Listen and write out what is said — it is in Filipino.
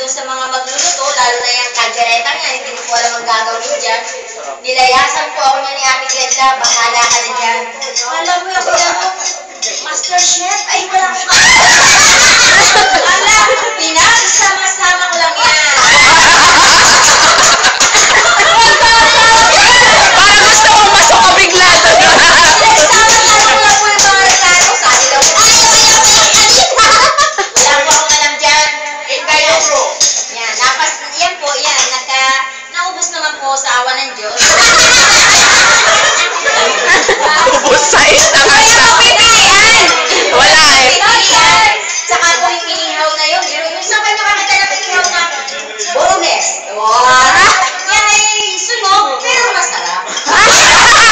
doon sa mga magluluto, lalo na yung kaldereta nga, hindi ko alam ang gagawin dyan. Nilayasan po ako niya ni Ate Glenda, bahala ka na dyan. Alam mo yung Master Chef, ay wala ko. Ala, pinagsama-sama ko lang yan. Parang gusto mo masok ka bigla doon. Pinagsama-sama ko lang po yung mga reklamo. Sabi daw, wala po akong alam dyan. Yan, yan po, yan. Naubos naman po sa awa ng Diyos. Ubus sa isang